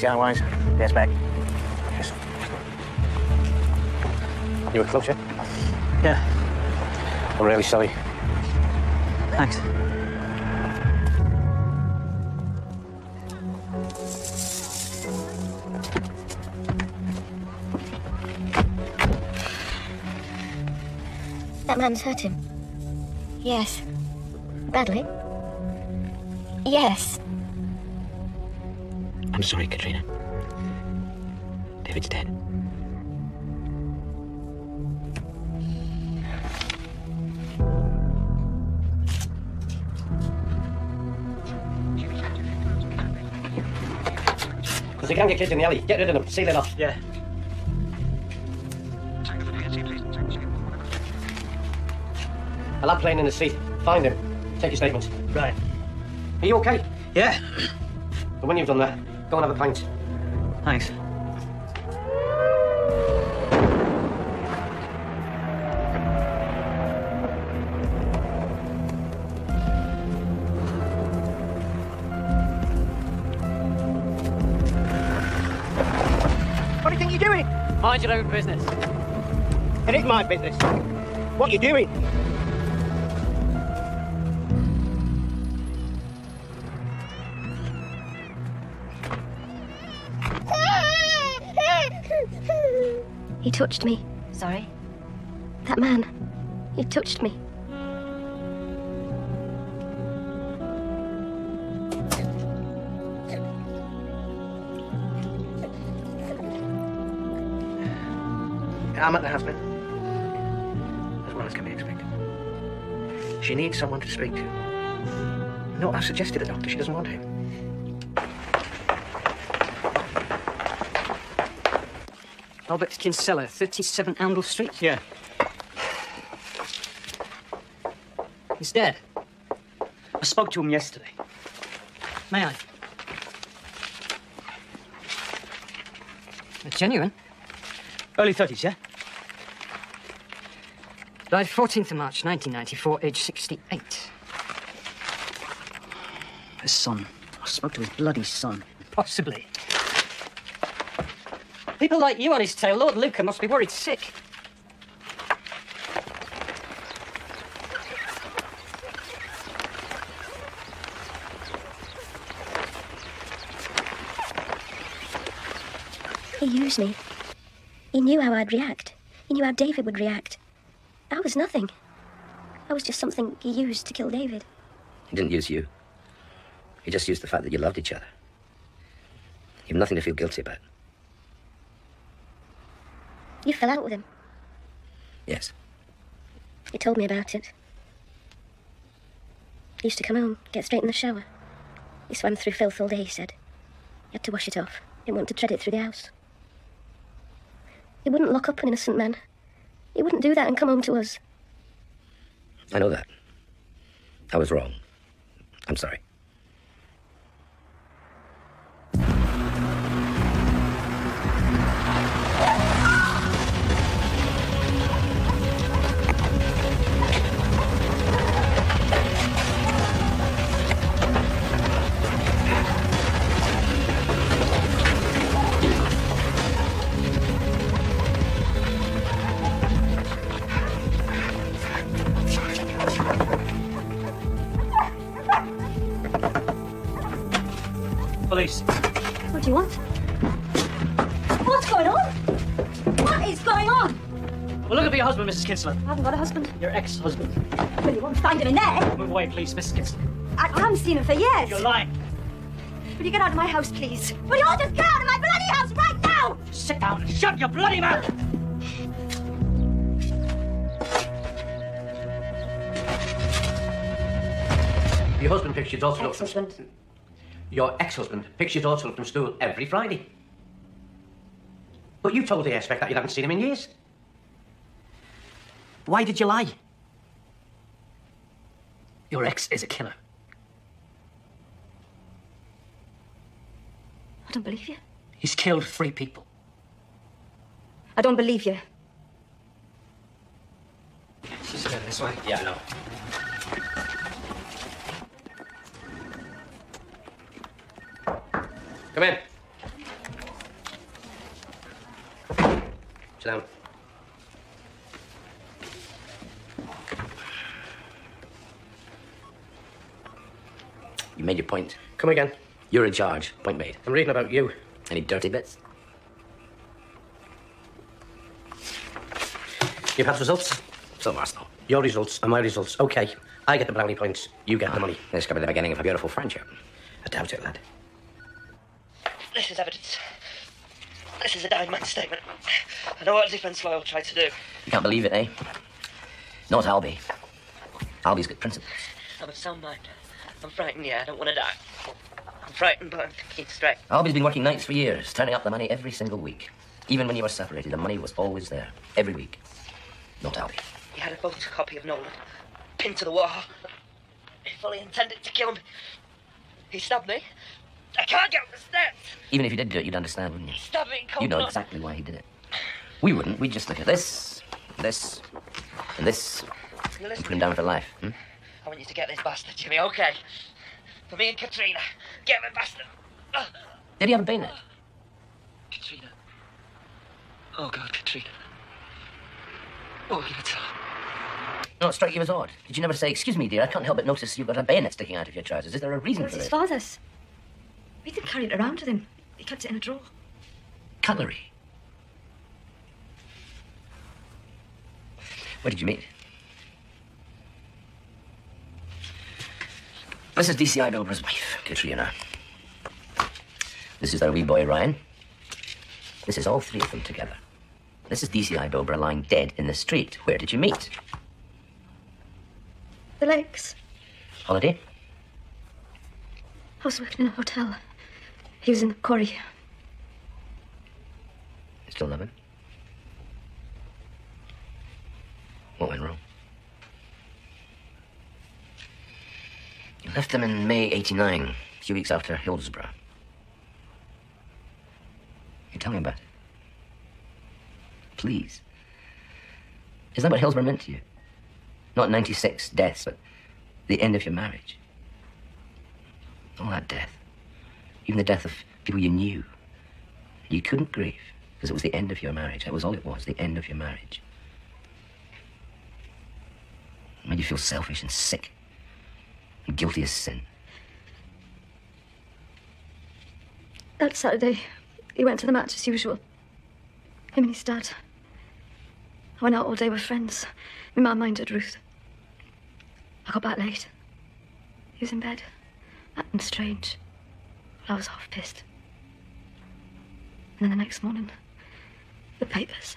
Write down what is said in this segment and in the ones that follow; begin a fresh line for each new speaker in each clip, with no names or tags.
PCR wise, yes, back. Yes. You were close, yeah?
Yeah.
I'm really sorry.
Thanks.
That man's hurt him. Yes. Badly? Yes.
I'm sorry, Katrina. David's dead. There's a gang of kids in the alley. Get rid of them. Seal it off.
Yeah.
A lad playing in the street. Find him. Take your statements.
Right.
Are you okay?
Yeah.
But when you've done that, go and have a pint.
Thanks.
What do you think you're doing?
Mind your own business.
It is my business. What are you doing?
He touched me.
Sorry?
That man. He touched me.
I'm at the hospital. As well as can be expected. She needs someone to speak to. No, I suggested a doctor. She doesn't want him.
Albert Kinsella, 37 Oundle Street?
Yeah.
He's dead. I spoke to him yesterday. May I? Genuine?
Early 30s, yeah?
Died 14th of March, 1994, age 68. His son. I spoke to his bloody son. Possibly. People like you on his tail, Lord Luca must be worried sick.
He used me. He knew how I'd react. He knew how David would react. I was nothing. I was just something he used to kill David.
He didn't use you. He just used the fact that you loved each other. You've nothing to feel guilty about.
You fell out with him.
Yes.
He told me about it. He used to come home, get straight in the shower. He swam through filth all day, he said. He had to wash it off. Didn't want to tread it through the house. He wouldn't lock up an innocent man. He wouldn't do that and come home to us.
I know that. I was wrong. I'm sorry.
Police.
What do you want? What's going on? What is going on?
Well, look at your husband, Mrs. Kinsella.
I haven't got a husband.
Your ex-husband.
Well, you won't find him in there.
Move away, please, Mrs. Kinsella.
I haven't seen him for years.
You're lying.
Will you get out of my house, please? Will you all just get out of my bloody house right now?
Sit down and shut your bloody mouth!
Your husband picks your daughter up from...
Ex-husband.
Your ex-husband picks your daughter up from school every Friday. But you told the aspect that you haven't seen him in years. Why did you lie?
Your ex is a killer.
I don't believe you.
He's killed 3 people.
I don't believe you.
She's dead this way.
Yeah, I know. Come in. Sit down.
You made your point.
Come again.
You're in charge. Point made.
I'm reading about you.
Any dirty bits?
You've had results?
So Arsenal.
Your results are my results. Okay. I get the brownie points. You get the money.
This could be the beginning of a beautiful friendship.
I doubt it, lad.
This is evidence. This is a dying man's statement. I know what defence lawyer tried to do.
You can't believe it, eh? Not Albie. Albie's got principles.
I'm of sound mind. I'm frightened, yeah, I don't want to die. I'm frightened, but I'm thinking straight.
Albie's been working nights for years, turning up the money every single week. Even when you were separated, the money was always there. Every week. Not Albie.
He had a photocopy of Nolan, pinned to the wall. He fully intended to kill me. He stabbed me. I can't get up the steps.
Even if you did do it, you'd understand, wouldn't you?
He stabbed me in cold
You know
blood.
exactly why he did it. We wouldn't. We'd just look at this, this, and this,
You
and
listen
put him down for life. Hmm?
I want you to get this bastard, Jimmy, okay? For me and Katrina. Get the bastard.
Did he have a bayonet?
Katrina. Oh, God, Katrina. What are we going to tell her?
No, it struck you as odd. Did you never say, "Excuse me, dear, I can't help but notice you've got a bayonet sticking out of your trousers. Is there a reason
It was
for
his
this?"
father's. He didn't carry it around with him. He kept it in a drawer.
Cutlery. Where did you meet? This is DCI Bilber's wife, Katrina. This is their wee boy, Ryan. This is all three of them together. This is DCI Bilber lying dead in the street. Where did you meet?
The lakes.
Holiday?
I was working in a hotel. He was in the quarry.
You still love him? What went wrong? You left them in May '89, a few weeks after Hillsborough. You tell me about it. Please. Is that what Hillsborough meant to you? Not 96 deaths, but the end of your marriage. All that death. Even the death of people you knew. You couldn't grieve, because it was the end of your marriage. That was all it was, the end of your marriage. It made you feel selfish and sick. And guilty as sin.
That Saturday, he went to the match as usual. Him and his dad. I went out all day with friends. My mum minded Ruth. I got back late. He was in bed, acting strange. I was half pissed. And then the next morning, the papers,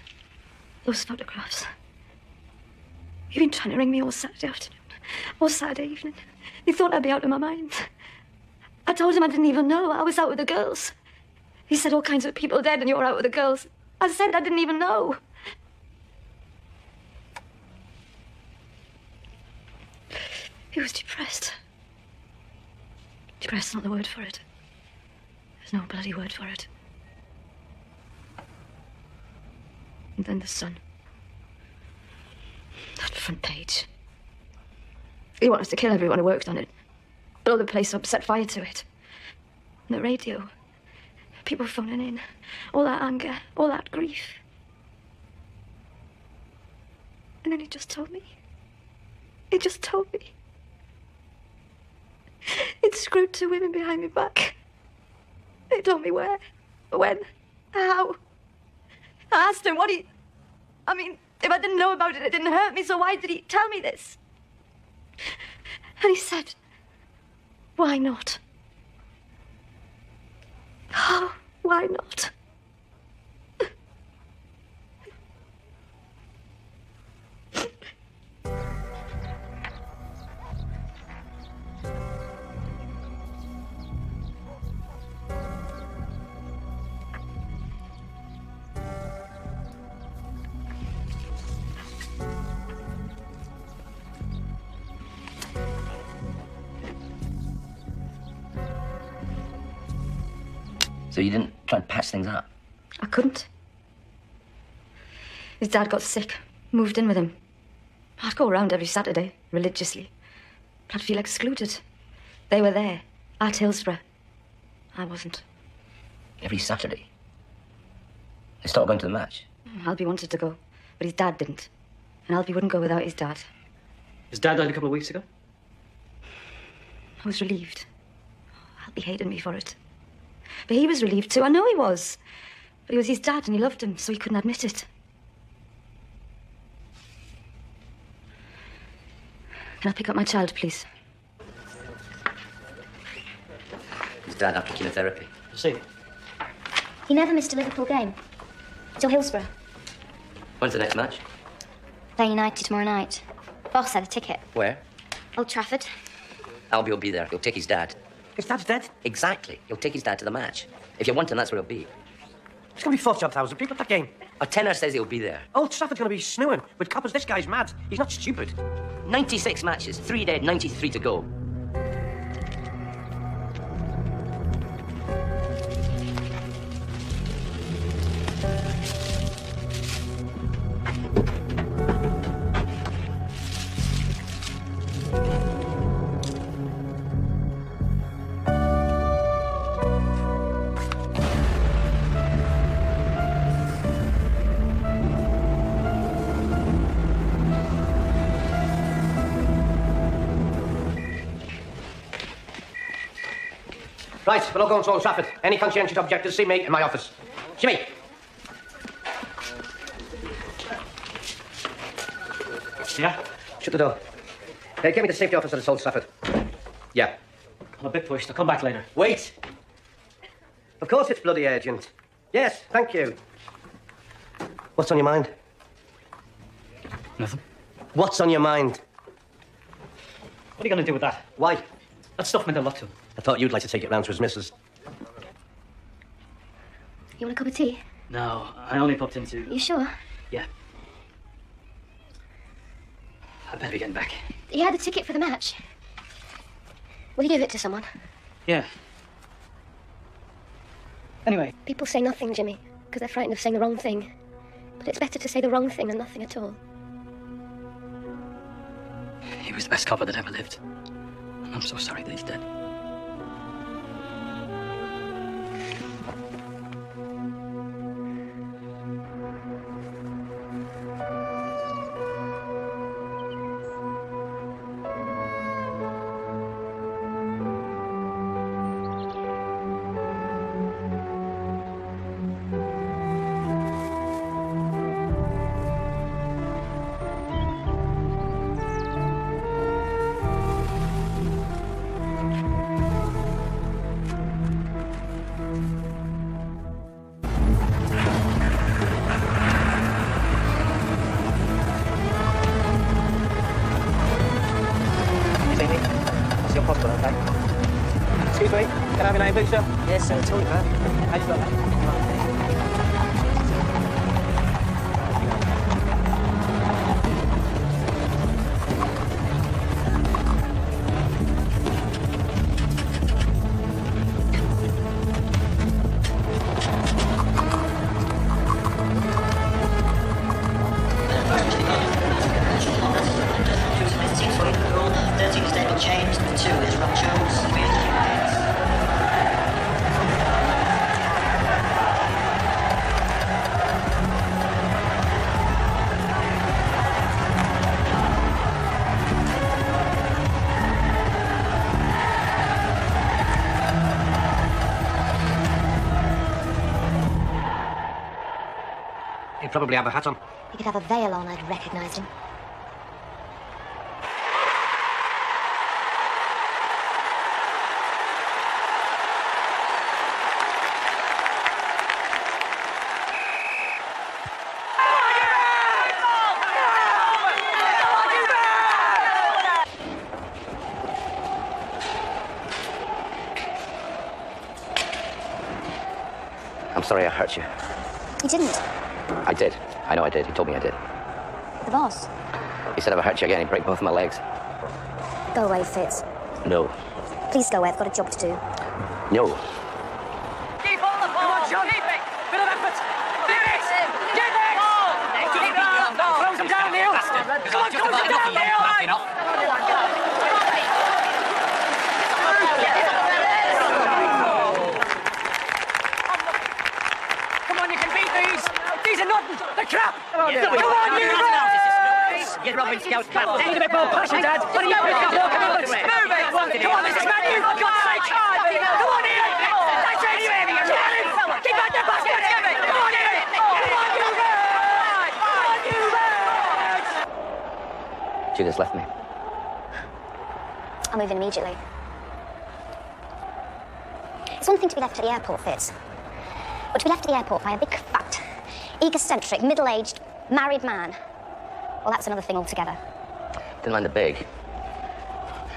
those photographs. He'd been trying to ring me all Saturday afternoon, all Saturday evening. He thought I'd be out of my mind. I told him I didn't even know. I was out with the girls. He said all kinds of people dead and you're out with the girls. I said I didn't even know. He was depressed. Depressed's not the word for it. There's no bloody word for it. And then the Sun. That front page. He wanted us to kill everyone who worked on it. Blow the place up, set fire to it. And the radio. People phoning in. All that anger, all that grief. And then he just told me. He just told me. He'd screwed two women behind my back. He told me where, when, how. I asked him what he... I mean, if I didn't know about it, it didn't hurt me, so why did he tell me this? And he said, why not? Oh, why not?
So you didn't try and patch things up?
I couldn't. His dad got sick, moved in with him. I'd go around every Saturday, religiously. But I'd feel excluded. They were there, at Hillsborough. I wasn't.
Every Saturday? They stopped going to the match?
No. Albie wanted to go, but his dad didn't. And Albie wouldn't go without his dad.
His dad died a couple of weeks ago?
I was relieved. Albie hated me for it. But he was relieved too. I know he was. But he was his dad and he loved him, so he couldn't admit it. Can I pick up my child, please?
His dad after chemotherapy.
I see.
He never missed a Liverpool game. Till Hillsborough.
When's the next match?
Play United tomorrow night. Boss had a ticket.
Where?
Old Trafford.
Albie will be there. He'll take his dad.
His dad's dead.
Exactly. He'll take his dad to the match. If you want him, that's where he'll be.
There's going to be 40,000 people at that game.
A tenor says he'll be there.
Old Trafford's going to be snooing with coppers. This guy's mad. He's not stupid.
96 matches, 3 dead, 93 to go.
Right, we'll all go to Old Trafford. Any conscientious objectors, see me in my office. See me.
Yeah?
Shut the door. Hey, get me the safety officer at Old Trafford. Yeah.
I'm a bit pushed. I'll come back later.
Wait. Of course it's bloody urgent. Yes, thank you. What's on your mind?
Nothing.
What's on your mind?
What are you going to do with that?
Why?
That stuff meant a lot to him.
I thought you'd like to take it round to his missus.
You want a cup of tea?
No, I only popped into...
You sure?
Yeah. I better be getting back.
He had a ticket for the match. Will you give it to someone?
Yeah. Anyway.
People say nothing, Jimmy, because they're frightened of saying the wrong thing. But it's better to say the wrong thing than nothing at all.
He was the best copper that ever lived. I'm so sorry that he's dead.
Excuse me, can I have your name, please, sir?
Yes, sir. Totally, man.
How do you spell that? He'd probably have a hat on.
He could have a veil on, I'd have recognised him.
I'm sorry I hurt you.
He didn't.
I did. I know I did. He told me I did.
The boss.
He said if I hurt you again, he'd break both of my legs.
Go away, Fitz.
No.
Please go away, I've got a job to do.
No.
Keep on the ball! Come on, John! Keep it! Bit of effort! Do it! Get it! Keep it! Close him down, Neil! Come on, close him down, Neil! Come on, you can beat these! He's a nothing. The crap. Come on, you Birds!
You're robbing Scout's crap.
Take a bit more passion, Dad. What are you doing? Move it. Come on, this is Man U, for God's sake. Come on, Ian. That's it. Keep out the basket. Come on, Ian. Come on, you Birds. Come on, you Birds.
Judith's left me.
I'll move in immediately. It's one thing to be left at the airport, Fitz. But to be left at the airport by a big, fat, egocentric, middle-aged, married man, well, that's another thing altogether.
Didn't mind the big.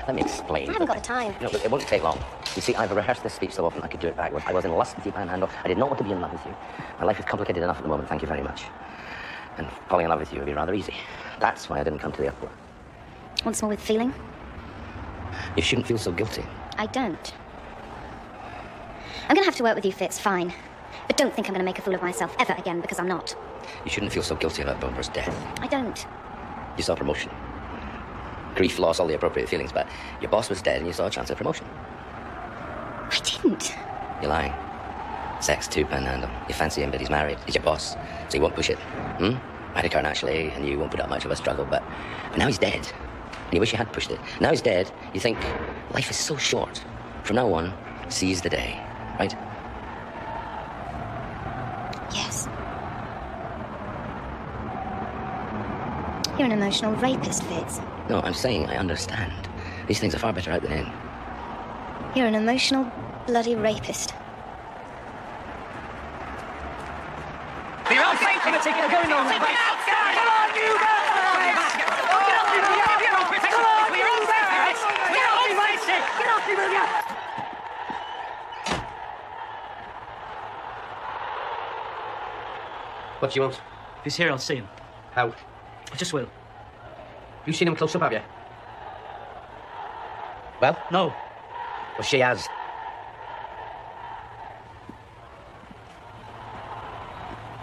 Let me explain.
I haven't got the time.
No, but it won't take long. You see, I've rehearsed this speech so often I could do it backwards. I was in lust with you, Panhandle. I did not want to be in love with you. My life is complicated enough at the moment, thank you very much. And falling in love with you would be rather easy. That's why I didn't come to the airport.
Once more with feeling?
You shouldn't feel so guilty.
I don't. I'm going to have to work with you, Fitz, fine. But don't think I'm going to make a fool of myself ever again, because I'm not.
You shouldn't feel so guilty about Wilbur's death.
I don't.
You saw promotion. Grief, loss, all the appropriate feelings, but your boss was dead and you saw a chance of promotion.
I didn't.
You're lying. Sex too, Panhandle. You fancy him, but he's married. He's your boss, so he won't push it. Might occur naturally, and you won't put up much of a struggle, but now he's dead. And you wish you had pushed it. Now he's dead, you think, life is so short. From now on, seize the day, right?
Yes. You're an emotional rapist, Fitz.
No, I'm saying I understand. These things are far better out than in.
You're an emotional, bloody rapist.
You're all safe from the ticket. You're going on. Come on, you Birds! Come on, you Birds! Get off me, Mason! Get off me, will ya?
What do you want?
If he's here, I'll see him.
How?
I just will.
You seen him close up, have you? Well?
No.
Well, she has.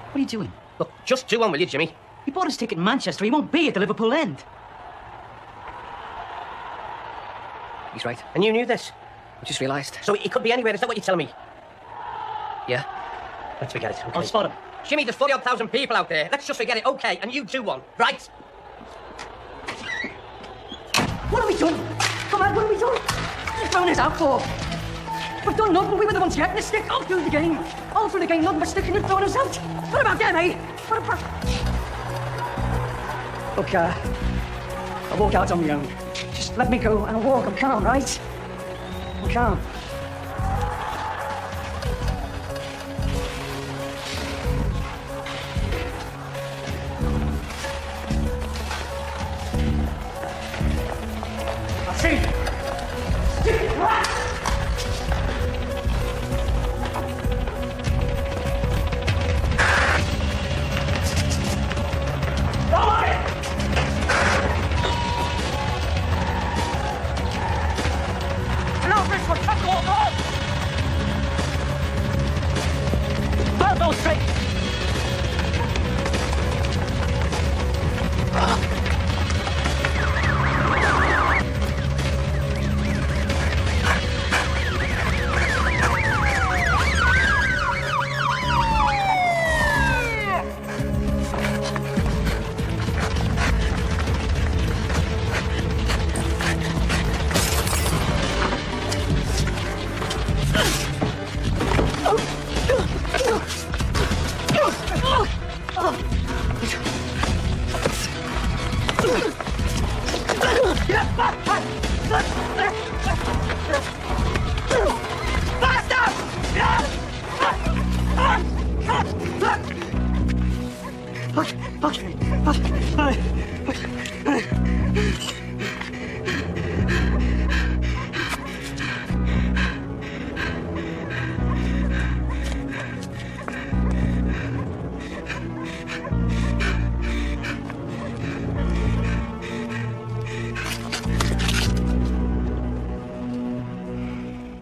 What are you doing?
Look, just do one, will you, Jimmy?
He bought his ticket in Manchester. He won't be at the Liverpool end.
He's right. And you knew this?
I just realised.
So he could be anywhere, is that what you're telling me?
Yeah?
Let's forget it, okay?
I'll spot him.
Jimmy, there's 40,000 people out there. Let's just forget it, okay? And you do one, right?
What have we done? Come on, what have we done? What are you throwing us out for? We've done nothing. We were the ones getting the stick all through the game. All through the game, nothing but sticking and throwing us out. What about them, eh? What about... Look, I'll walk out on my own. Just let me go and I'll walk. I'm calm, right? I'm calm. I'll see.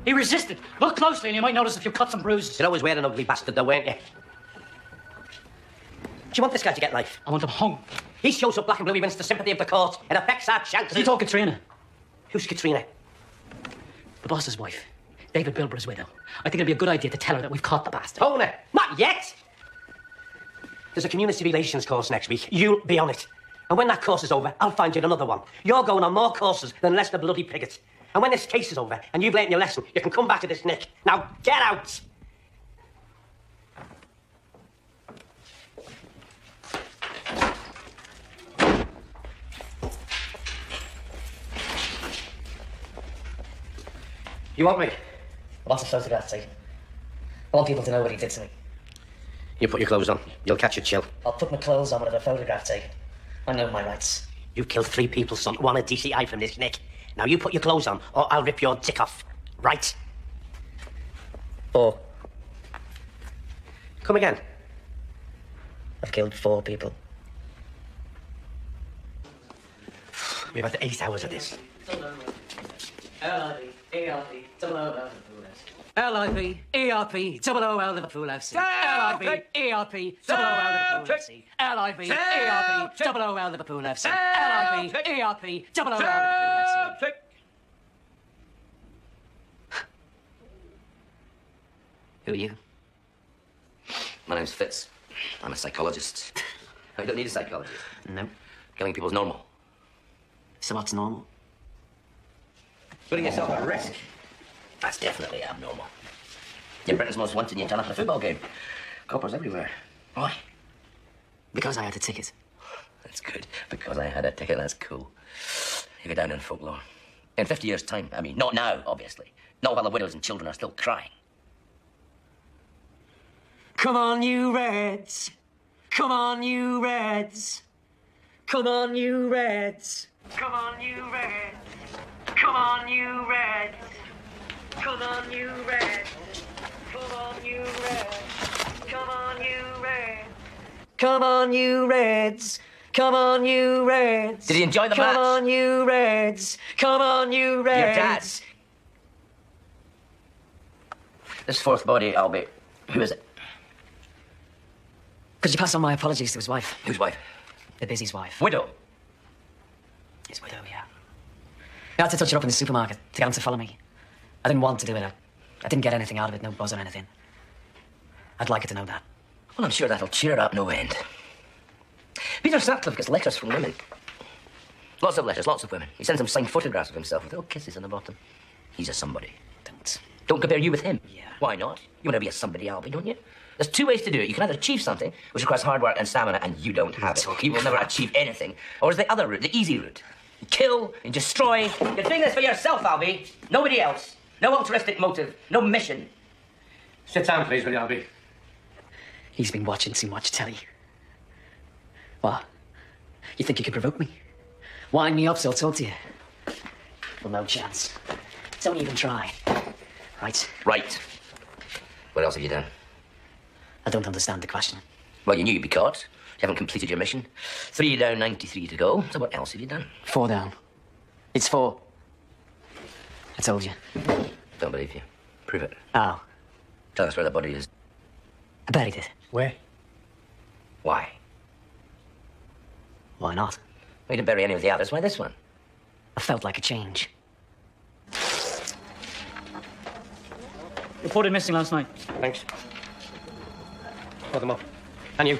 He resisted. Look closely and you might notice a few cuts and bruises.
You'll always wear an ugly bastard, though, weren't you? Do you want this guy to get life?
I want him hung.
He shows up black and blue, he wins the sympathy of the court. It affects our chances.
You told Katrina.
Who's Katrina?
The boss's wife. David Bilborough's widow. I think it'd be a good idea to tell her that we've caught the bastard.
Tony! Not yet! There's a community relations course next week. You'll be on it. And when that course is over, I'll find you another one. You're going on more courses than Lester bloody Piggott. And when this case is over and you've learnt your lesson, you can come back to this Nick. Now, get out! You want me?
Lots of photographs taken. I want people to know what he did to me.
You put your clothes on. You'll catch a chill.
I'll put my clothes on with a photograph taken. I know my rights.
You've killed 3 people, son. 1 a DCI from this Nick. Now you put your clothes on, or I'll rip your dick off. Right?
Or
Come again.
I've killed 4 people.
We've had 8 hours of this.
L-I-V-E-R-P, double O-L, Liverpool FC. L-I-V-E-R-P, double O-L, Liverpool FC. L-I-V-E-R-P, double O-L, Liverpool FC. L-I-V-E-R-P, double O-L, Liverpool FC.
Who are you? My name's Fitz. I'm a psychologist. I don't need a psychologist.
No.
Killing people's normal.
So what's normal?
Putting yourself at risk.
That's definitely abnormal. You're Britain's most wanted and you turn up at a football game. Coppers everywhere. Why?
Because I had a ticket.
That's good. Because I had a ticket, that's cool. You go down in folklore. In 50 years' time, I mean, not now, obviously. Not while the widows and children are still crying.
Come on, you Reds. Come on, you Reds. Come on, you Reds. Come on, you Reds. Come on, you Reds. Come on, you Reds. Come on, you Reds. Come on, you Reds. Come on, you Reds. Come on, you Reds.
Did he enjoy the match?
Come on, you Reds. Come on, you Reds.
Your dad. This 4th body, Albie. Who is it?
Could you pass on my apologies to his wife?
Whose wife?
The busy's wife.
Widow.
His widow, yeah. I had to touch her up in the supermarket to get him to follow me. I didn't want to do it. I didn't get anything out of it, no buzz or anything. I'd like her to know that.
Well, I'm sure that'll cheer her up no end. Peter Sutcliffe gets letters from women. Lots of letters, lots of women. He sends them signed photographs of himself with little kisses on the bottom. He's a somebody. Don't compare you with him.
Yeah.
Why not? You want to be a somebody, Albie, don't you? There's 2 ways to do it. You can either achieve something, which requires hard work and stamina, and you don't have it. You will never achieve anything. Or is the other route, the easy route. You kill and destroy. You're doing this for yourself, Albie. Nobody else. No altruistic motive. No mission.
Sit down, please, will you, Albie?
He's been watching too much telly. What? You think you could provoke me? Wind me up so I'll talk to you? Well, no chance. Don't even try. Right?
Right. What else have you done?
I don't understand the question.
Well, you knew you'd be caught. You haven't completed your mission. 3 down, 93 to go. So what else have you done?
4 down. It's 4. I told you.
Don't believe you. Prove it.
Oh,
Tell us where the body is.
I buried it.
Where?
Why?
Why not?
We didn't bury any of the others. Why this one?
I felt like a change.
Reported missing last night.
Thanks. Put them up. And you?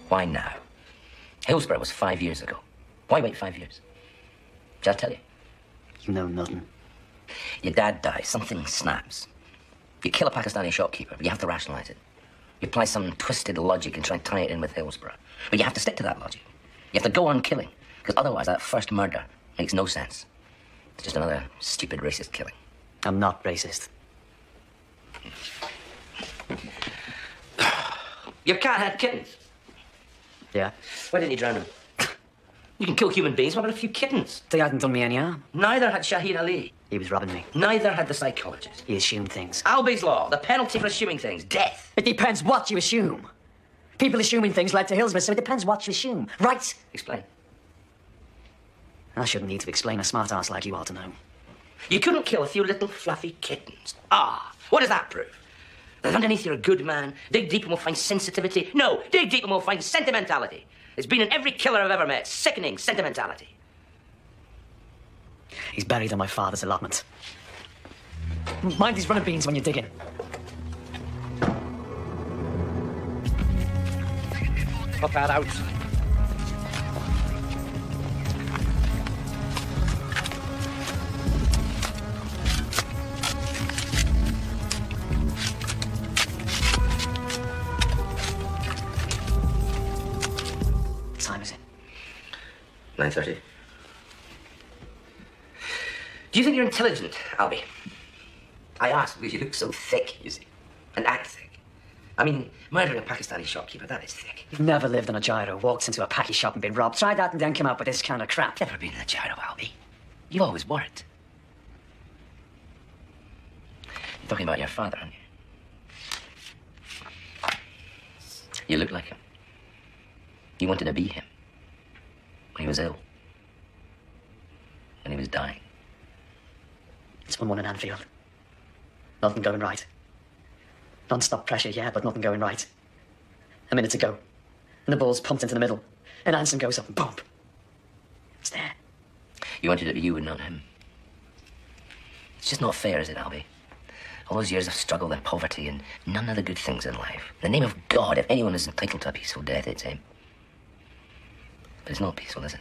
Why now? Hillsborough was 5 years ago. Why wait 5 years? Did I tell you?
You know nothing.
Your dad dies, something snaps. You kill a Pakistani shopkeeper, but you have to rationalize it. You apply some twisted logic and try and tie it in with Hillsborough. But you have to stick to that logic. You have to go on killing, because otherwise that first murder makes no sense. It's just another stupid racist killing.
I'm not racist.
Your cat had kittens.
Yeah?
Why didn't you drown them? You can kill human beings. What about a few kittens?
They hadn't done me any harm.
Neither had Shahid Ali.
He was robbing me.
Neither had the psychologist.
He assumed things.
Albie's Law, the penalty for assuming things, death.
It depends what you assume. People assuming things led to Hillsborough, so it depends what you assume. Right?
Explain.
I shouldn't need to explain a smart ass like you ought to know.
You couldn't kill a few little fluffy kittens. What does that prove? That underneath you're a good man. Dig deep and we'll find sensitivity. No, dig deep and we'll find sentimentality. It's been in every killer I've ever met. Sickening sentimentality.
He's buried on my father's allotment. Mind these runner beans when you're digging.
Pop that out.
What time is it?
9:30. Do you think you're intelligent, Albie? I ask because you look so thick, you see, and act thick. I mean, murdering a Pakistani shopkeeper, that is thick.
You've never lived on a gyro, walked into a packy shop and been robbed. Tried that and then come out with this kind of crap.
Never been in a gyro, Albie. You've always worked. You're talking about your father, aren't you? You look like him. You wanted to be him. When he was ill. When he was dying.
It's 1-1 in Anfield. Nothing going right. Non-stop pressure, yeah, but nothing going right. A minute to go. And the ball's pumped into the middle. And Anson goes up and boom. It's there.
You wanted it to be you and not him. It's just not fair, is it, Albie? All those years of struggle and poverty and none of the good things in life. In the name of God, if anyone is entitled to a peaceful death, it's him. But it's not peaceful, is it?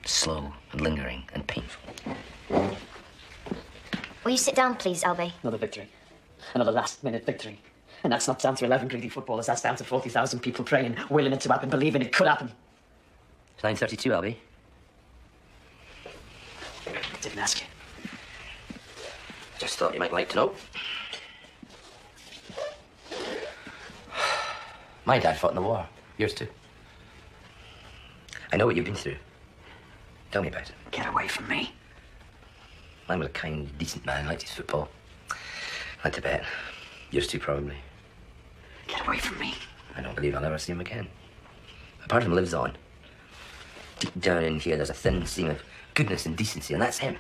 Slow and lingering and painful.
Will you sit down, please, Albie?
Another victory. Another last-minute victory. And that's not down to 11 greedy footballers. That's down to 40,000 people praying, willing it to happen, believing it could happen.
It's 9:32, Albie.
Didn't ask you.
Just thought you might like to know. My dad fought in the war. Yours too. I know what you've been through. Tell me about it.
Get away from me.
I was a kind, decent man, liked his football. Went to bet. Yours too, probably.
Get away from me.
I don't believe I'll ever see him again. A part of him lives on. Deep down in here, there's a thin seam of goodness and decency, and that's him.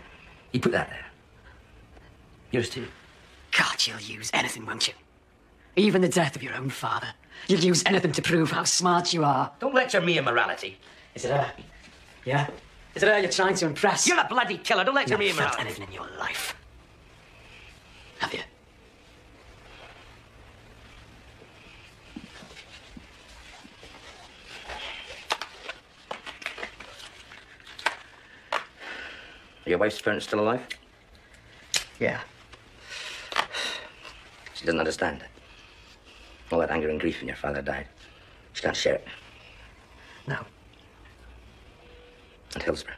He put that there. Yours too.
God, you'll use anything, won't you? Even the death of your own father. You'll use anything to prove how smart you are.
Don't lecture me on morality.
Is it her? Yeah? Is it her you're trying to impress?
You're a bloody killer. Don't lecture
You've
me on
never felt
morality.
anything in your life. Have you?
Are your wife's parents still alive?
Yeah.
She doesn't understand. All that anger and grief when your father died. She can't share it.
No.
And Hillsborough.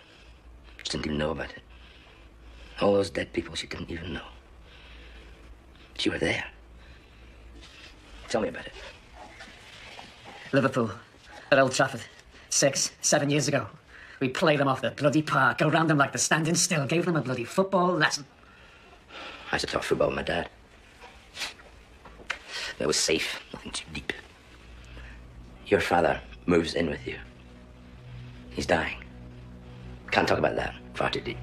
She didn't even know about it. All those dead people she didn't even know. You were there. Tell me about it.
Liverpool, at Old Trafford, 6-7 years ago. We played them off the bloody park, go round them like they're standing still, gave them a bloody football lesson.
I used to talk football with my dad. It was safe, nothing too deep. Your father moves in with you. He's dying. Can't talk about that, far too deep.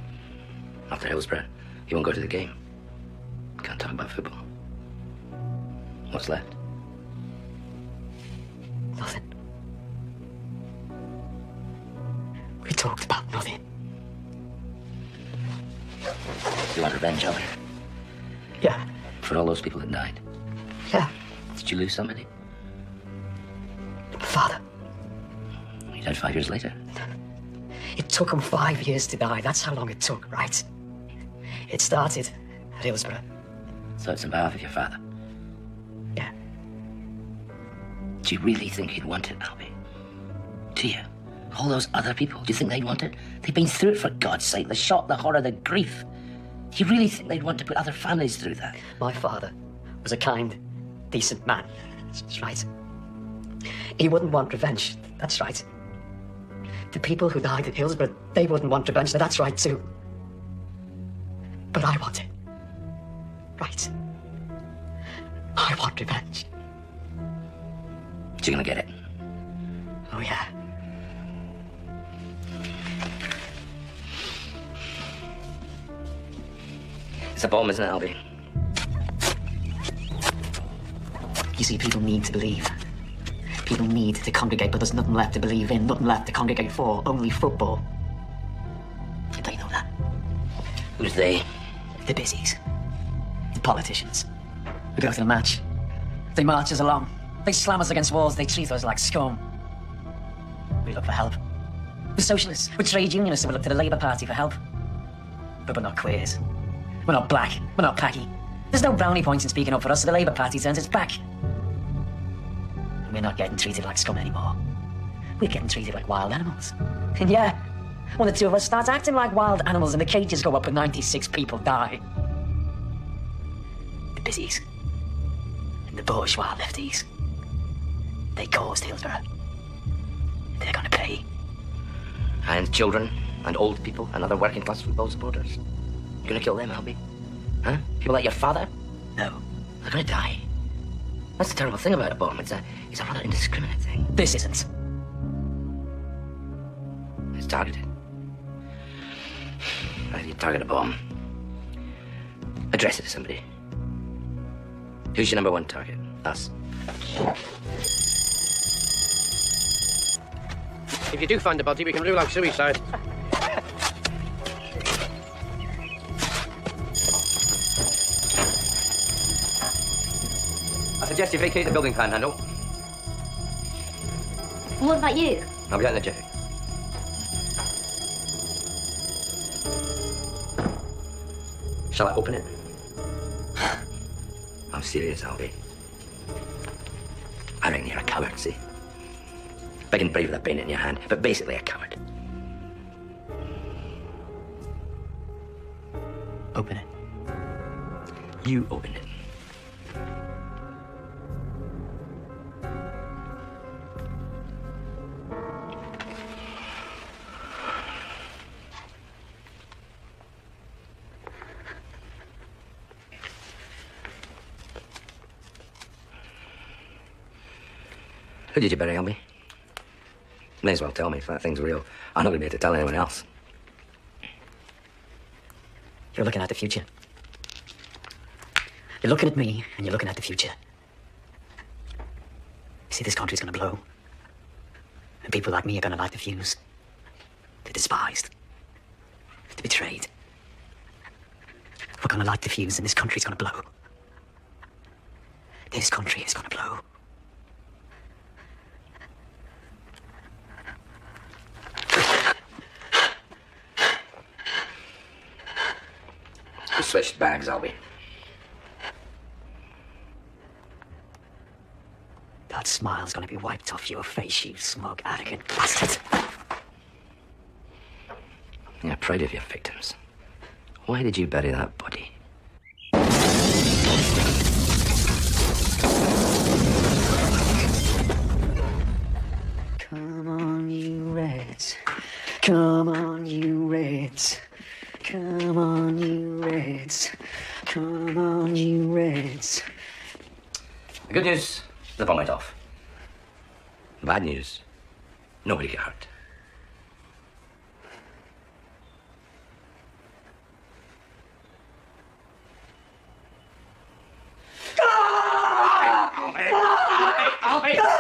After Hillsborough, he won't go to the game. Can't talk about football. What's left?
Nothing. We talked about nothing.
You want revenge, Albie?
Yeah.
For all those people that died.
Yeah.
Did you lose somebody?
My father.
He died 5 years later.
It took him 5 years to die. That's how long it took, right? It started at Hillsborough.
So it's on behalf of your father.
Yeah.
Do you really think he'd want it, Albie? Do you? All those other people, do you think they'd want it? They've been through it, for God's sake. The shock, the horror, the grief. Do you really think they'd want to put other families through that?
My father was a kind, decent man. That's right. He wouldn't want revenge. That's right. The people who died at Hillsborough, they wouldn't want revenge. That's right, too. But I want it. Right. I want revenge.
So you're gonna get it.
Oh, yeah.
It's a bomb, isn't it, Albie?
You see, people need to believe. People need to congregate, but there's nothing left to believe in, nothing left to congregate for, only football. They know that.
Who's they?
The busies. The politicians. We go to the match. They march us along. They slam us against walls. They treat us like scum. We look for help. We're socialists. We're trade unionists, and we look to the Labour Party for help. But we're not queers. We're not black. We're not packy. There's no brownie points in speaking up for us, so the Labour Party turns its back. And we're not getting treated like scum anymore. We're getting treated like wild animals. And yeah, when the two of us start acting like wild animals and the cages go up and 96 people die. The busies and the bourgeois lefties, they caused Hillsborough. They're gonna pay.
And children, and old people, and other working class football supporters. You're gonna kill them, Albie? Huh? People like your father?
No,
They're gonna die. That's the terrible thing about a bomb. It's a rather indiscriminate thing.
this isn't.
It's targeted. If you target a bomb, address it to somebody. Who's your number one target? Us.
If you do find the body, we can rule out suicide.
I suggest you vacate the building, Panhandle.
What about you?
I'll be out in a jiffy. Shall I open it? I'm serious, Albie. I reckon you're a coward, see? Big and brave with a bayonet in your hand, but basically a coward.
Open it.
You open it. Who did you bury, Albie? May as well tell me if that thing's real. I'm not going to be able to tell anyone else.
You're looking at the future. You're looking at me, and you're looking at the future. You see, this country's gonna blow. And people like me are gonna light the fuse. They're despised. They're betrayed. We're gonna light the fuse, and this country's gonna blow. This country is gonna blow.
We switched bags, Albie.
That smile's gonna be wiped off your face, you smug, arrogant bastard.
You're proud of your victims. Why did you bury that body?
Come on, you Reds. Come on, you Reds. Come on, you Reds. Come on, you Reds.
The good news, the bomb went off. The bad news, nobody got hurt.
Albie!